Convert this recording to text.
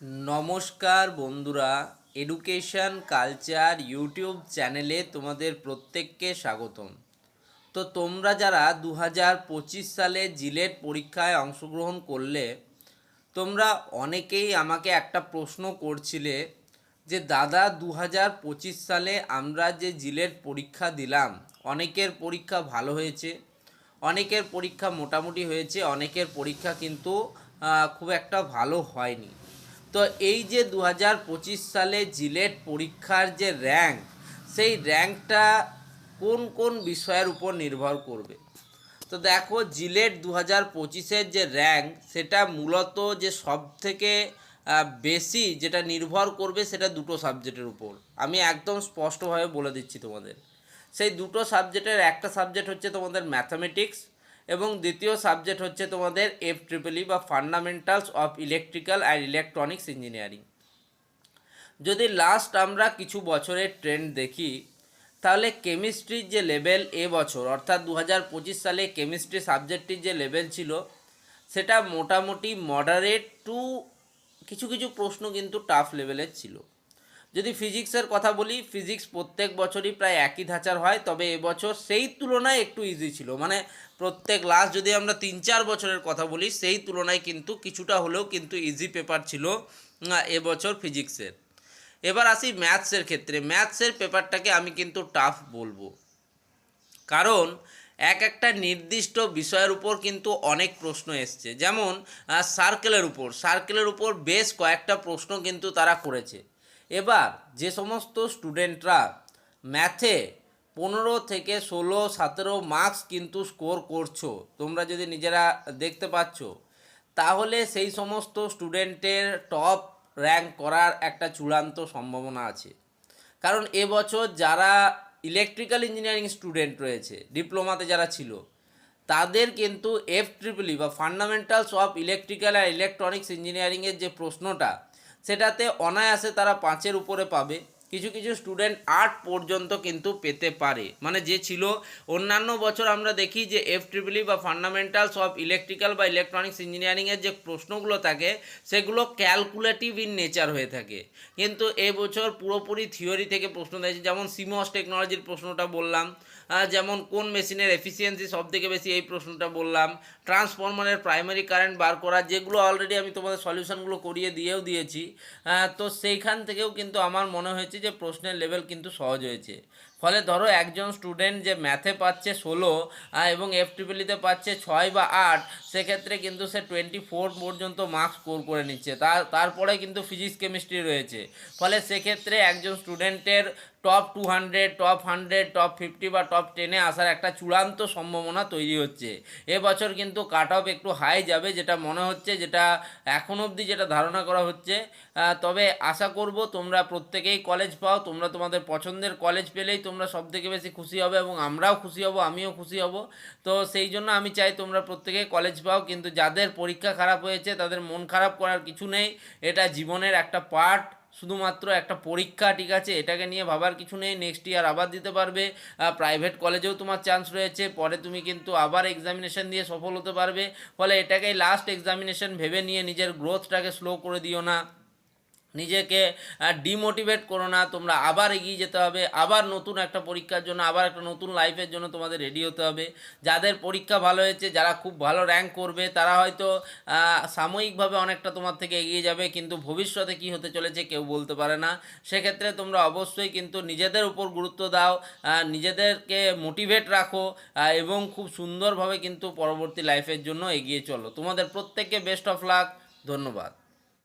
নমস্কার বন্ধুরা, education culture YouTube চ্যানেলে তোমাদের প্রত্যেককে স্বাগতম। তো তোমরা যারা 2025 সালে জিলেট পরীক্ষায় অংশগ্রহণ করলে, তোমরা অনেকেই আমাকে একটা প্রশ্ন করছিলে যে দাদা 2025 সালে আমরা যে জিলেট পরীক্ষা দিলাম, অনেকের পরীক্ষা ভালো হয়েছে, অনেকের পরীক্ষা মোটামুটি হয়েছে, অনেকের পরীক্ষা কিন্তু খুব একটা ভালো হয়নি। তো এই যে 2025 সালে জিলেট পরীক্ষার যে র্যাঙ্ক, সেই র্যাঙ্কটা কোন কোন বিষয়ের উপর নির্ভর করবে। তো দেখো, জিলেট 2025-এর যে র্যাঙ্ক, সেটা মূলত যে সব থেকে বেশি যেটা নির্ভর করবে সেটা দুটো সাবজেক্টের উপর। আমি একদম স্পষ্টভাবে বলে দিচ্ছি তোমাদের। সেই দুটো সাবজেক্টের একটা সাবজেক্ট হচ্ছে তোমাদের ম্যাথামেটিক্স, এবং দ্বিতীয় সাবজেক্ট হচ্ছে তোমাদের FEEE বা fundamentals of electrical and electronics engineering. যদি লাস্ট আমরা কিছু বছরের ট্রেন্ড দেখি, তাহলে কেমিস্ট্রির যে লেভেল এবছর অর্থাৎ 2025 সালে কেমিস্ট্রি সাবজেক্টটির যে লেভেল ছিল, সেটা মোটামুটি মডারেট টু কিছু কিছু প্রশ্ন কিন্তু টাফ লেভেলের ছিল। যদি ফিজিক্সের কথা বলি, ফিজিক্স প্রত্যেক বছরই প্রায় একই ধাঁচার হয়, তবে এবছর সেই তুলনায় একটু ইজি ছিল। মানে প্রত্যেক লাস্ট যদি আমরা 3-4 বছরের কথা বলি, সেই তুলনায় কিন্তু কিছুটা হলেও কিন্তু ইজি পেপার ছিল এবছর ফিজিক্সের। এবার আসি ম্যাথসের ক্ষেত্রে। ম্যাথসের পেপারটাকে আমি কিন্তু টাফ বলবো, কারণ একটা নির্দিষ্ট বিষয়ের উপর কিন্তু অনেক প্রশ্ন এসছে। যেমন সার্কেলের উপর বেশ কয়েকটা প্রশ্ন কিন্তু তারা করেছে। এবার যে সমস্ত স্টুডেন্টরা ম্যাথে 15 থেকে 16, 17 মার্কস কিন্তু স্কোর করছো, তোমরা যদি নিজেরা দেখতে পাচ্ছ, তাহলে সেই সমস্ত স্টুডেন্টের টপ র্যাঙ্ক করার একটা চূড়ান্ত সম্ভাবনা আছে। কারণ এবছর যারা ইলেকট্রিক্যাল ইঞ্জিনিয়ারিং স্টুডেন্ট রয়েছে, ডিপ্লোমাতে যারা ছিল, তাদের কিন্তু FEEE বা fundamentals of electrical and electronics ইঞ্জিনিয়ারিংয়ের যে প্রশ্নটা, সেটাতে অনায়াসে তারা 5-এর উপরে পাবে। কিছু কিছু স্টুডেন্ট 8 পর্যন্ত কিন্তু পেতে পারে। মানে যে ছিল, অন্যান্য বছর আমরা দেখি যে FEEE বা ফান্ডামেন্টালস অফ ইলেকট্রিক্যাল বা ইলেকট্রনিক্স ইঞ্জিনিয়ারিংয়ের যে প্রশ্নগুলো থাকে, সেগুলো ক্যালকুলেটিভ ইন নেচার হয়ে থাকে। কিন্তু এবছর পুরোপুরি থিওরি থেকে প্রশ্ন দিয়েছে। যেমন সিমস টেকনোলজির প্রশ্নটা বললাম, যেমন কোন মেশিনের এফিসিয়েন্সি সবথেকে বেশি, এই প্রশ্নটা বললাম। ট্রান্সফরমারের প্রাইমারি কারেন্ট বার করা, যেগুলো অলরেডি আমি তোমাদের সলিউশনগুলো করিয়ে দিয়েছি। তো সেইখান থেকেও কিন্তু আমার মনে হয়েছে যে প্রশ্নের লেভেল কিন্তু সহজ হয়েছে। ফলে ধরো একজন স্টুডেন্ট যে ম্যাথে পাচ্ছে 16 এবং FEEতে পাচ্ছে 6 বা 8, সেক্ষেত্রে কিন্তু সে 24 পর্যন্ত মার্কস স্কোর করে নিচ্ছে। তারপরে কিন্তু ফিজিক্স কেমিস্ট্রি রয়েছে। ফলে সেক্ষেত্রে একজন স্টুডেন্টের টপ 200, টপ 100, টপ 50 বা টপ 10-এ আসার একটা চূড়ান্ত সম্ভাবনা তৈরি হচ্ছে। এবছর কিন্তু কাট অফ একটু হাই যাবে, যেটা মনে হচ্ছে, যেটা এখন অবধি যেটা ধারণা করা হচ্ছে। তবে আশা করব তোমরা প্রত্যেকেই কলেজ পাও। তোমরা তোমাদের পছন্দের কলেজ পেলেই তোমরা সবথেকে বেশি খুশি হবে, এবং আমরাও খুশি হব, আমিও খুশি হব। তো সেই জন্য আমি চাই তোমরা প্রত্যেকেই কলেজ পাও। কিন্তু যাদের পরীক্ষা খারাপ হয়েছে, তাদের মন খারাপ করার কিছু নেই। এটা জীবনের একটা পার্ট, শুধুমাত্র একটা পরীক্ষা, ঠিক আছে? এটাকে নিয়ে ভাবার কিছু নেই। নেক্সট ইয়ার আবার দিতে পারবে। প্রাইভেট কলেজেও তোমার চান্স রয়েছে, পরে তুমি কিন্তু আবার এক্সামিনেশন দিয়ে সফল হতে পারবে। ফলে এটাকেই লাস্ট এক্সামিনেশন ভেবে নিয়ে নিজের গ্রোথটাকে স্লো করে দিও না, নিজেকে ডিমোটিভেট করো না। তোমরা আবার এগিয়ে যেতে হবে, আবার নতুন একটা পরীক্ষার জন্য, আবার একটা নতুন লাইফের জন্য তোমাদের রেডি হতে হবে। যাদের পরীক্ষা ভালো হয়েছে, যারা খুব ভালো র্যাঙ্ক করবে, তারা হয়তো সাময়িকভাবে অনেকটা তোমার থেকে এগিয়ে যাবে, কিন্তু ভবিষ্যতে কী হতে চলেছে কেউ বলতে পারে না। সেক্ষেত্রে তোমরা অবশ্যই কিন্তু নিজেদের উপর গুরুত্ব দাও, নিজেদেরকে মোটিভেট রাখো, এবং খুব সুন্দরভাবে কিন্তু পরবর্তী লাইফের জন্য এগিয়ে চলো। তোমাদের প্রত্যেককে বেস্ট অফ লাক। ধন্যবাদ।